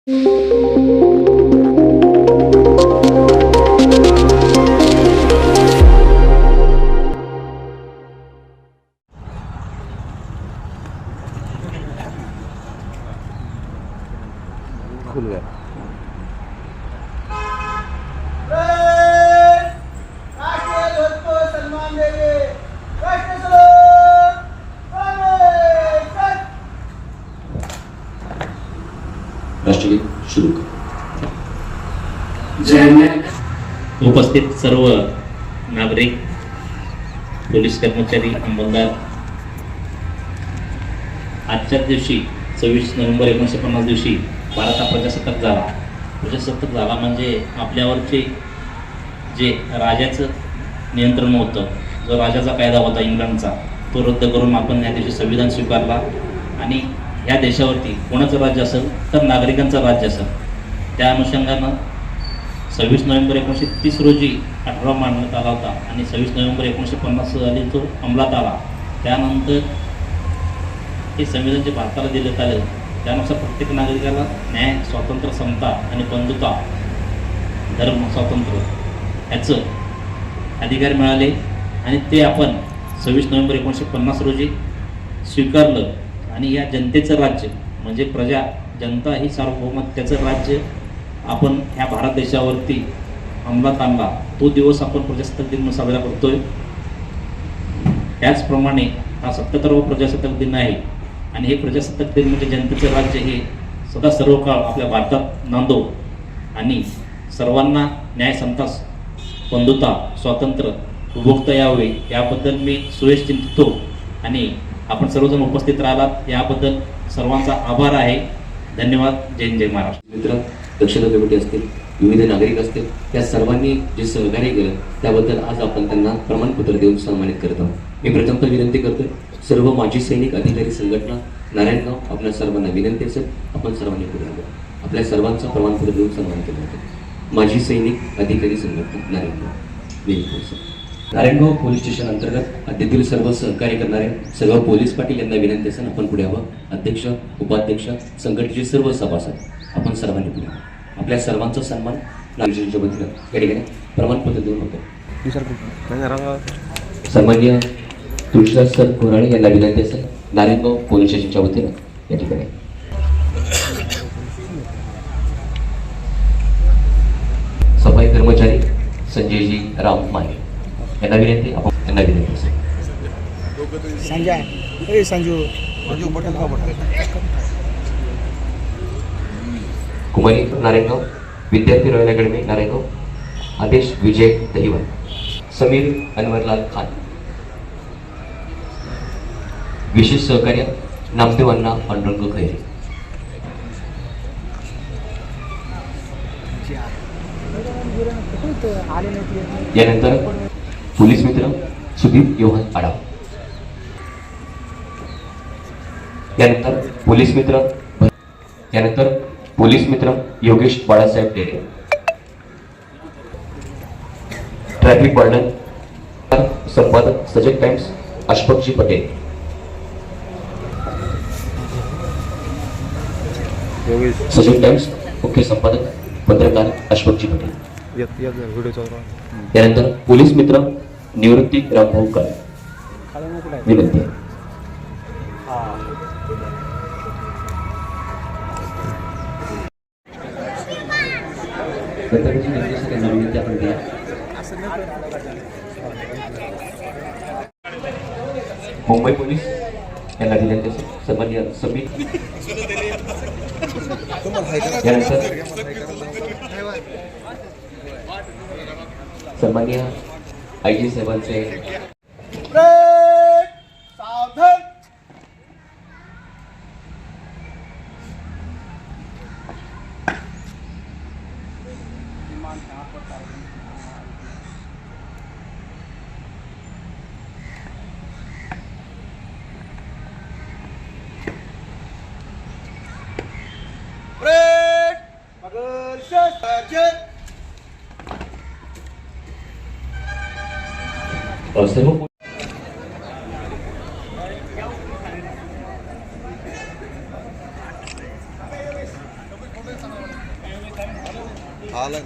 खुल गया। राष्ट्रगीत सुरू कर। उपस्थित सर्व नागरिक, पोलीस कर्मचारी, अंमलदार, आजच्या दिवशी 26 नोव्हेंबर 1950 दिवशी भारत हा प्रजासत्ताक झाला. प्रजासत्ताक झाला म्हणजे आपल्यावरचे जे राजाचं नियंत्रण होतं, जो राजाचा कायदा होता इंग्लंडचा, तो रद्द करून आपण या दिवशी संविधान स्वीकारला. आणि या देशावरती कोणाचं राज्य असेल तर नागरिकांचं राज्य असेल. त्या अनुषंगानं 26 नोव्हेंबर 1930 रोजी ठराव मांडण्यात आला होता आणि 26 नोव्हेंबर 1950 साली तो अंमलात आला. त्यानंतर हे संविधान जे भारताला देण्यात आलं त्यानुसार प्रत्येक नागरिकाला न्याय, स्वातंत्र्य, समता आणि बंधुता, धर्म स्वातंत्र्य ह्याचं अधिकार मिळाले. आणि ते आपण 26 नोव्हेंबर 1950 रोजी स्वीकारलं. आणि या जनतेचं राज्य म्हणजे प्रजा, जनता ही सार्वभौमत्वाचं राज्य आपण ह्या भारत देशावरती अंमलात आणला. तो दिवस आपण प्रजासत्ताक दिन म्हणून साजरा करतोय. त्याचप्रमाणे हा 77वा प्रजासत्ताक दिन आहे. आणि हे प्रजासत्ताक दिन म्हणजे जनतेचं राज्य हे सदा सर्व काळ आपल्या भारतात नांदो आणि सर्वांना न्याय, समता, बंधुता, स्वातंत्र्य उपभोगता यावे याबद्दल मी सुरेश चिंतितो. आणि आपण सर्वजण उपस्थित राहिलात याबद्दल सर्वांचा आभार आहे. धन्यवाद. जय हिंद, जय महाराष्ट्र. मित्र, दक्षता कमिटी असतील, विविध नागरिक असतील, त्या सर्वांनी जे सहकार्य केलं त्याबद्दल आज आपण त्यांना प्रमाणपत्र देऊन सन्मानित करत आहोत. मी प्रथमतः विनंती करतोय सर्व माजी सैनिक, अधिकारी, संघटना, नारायणगाव, आपल्या सर्वांना विनंती असेल आपण सर्वांनी पुढे आलो. आपल्या सर्वांचं प्रमाणपत्र देऊन सन्मान केलं जातं. माजी सैनिक, अधिकारी, संघटना, नारायणगाव. नारायणगाव पोलीस स्टेशन अंतर्गत हद्दीतील सर्व सहकार्य करणारे सर्व पोलीस पाटील यांना विनंती असेल आपण पुढे यावं. अध्यक्ष, उपाध्यक्ष, संघटनेचे सर्व सभासद आपण सर्वांनी पुढे यावं. आपल्या सर्वांचा सन्मान नागरिकांच्या वतीनं या ठिकाणी प्रमाणपत्र देऊन होतो. सन्माननीय तुळशीदास सर कोराळे यांना विनंती असेल नारायणगाव पोलीस स्टेशनच्या वतीनं या ठिकाणी. सफाई कर्मचारी संजयजी राम माने यांना विनंती, आपण त्यांना विनंती असेल. कुमारी नारायणगाव, विद्यार्थी रॉयल अकॅडमी नारायणगाव, आदेश विजय दहिवाल, समीर अनवरलाल खान. विशेष सहकार्य नामदेव अण्णा पांडुरंग खैरे. यानंतर पोलीस मित्र सुदीप योहान आडाव. यानंतर पोलीस मित्र योगेश बाळासाहेब डेरे. ट्रॅफिक वार्डन संपादक सजग टाइम्स अशफाकजी पटेल. सजग टाइम्स मुख्य संपादक पत्रकार अशफाकजी पटेल. त्यानंतर पोलीस मित्र निवृत्ती रामभाऊ काळे. विनंती आहे. विनंती आपण द्या. मुंबई पोलीस यांना विनंती असेल सन्माननीय समीर. यानंतर सन्माननीय आयजी साहेबांचे सर्व आला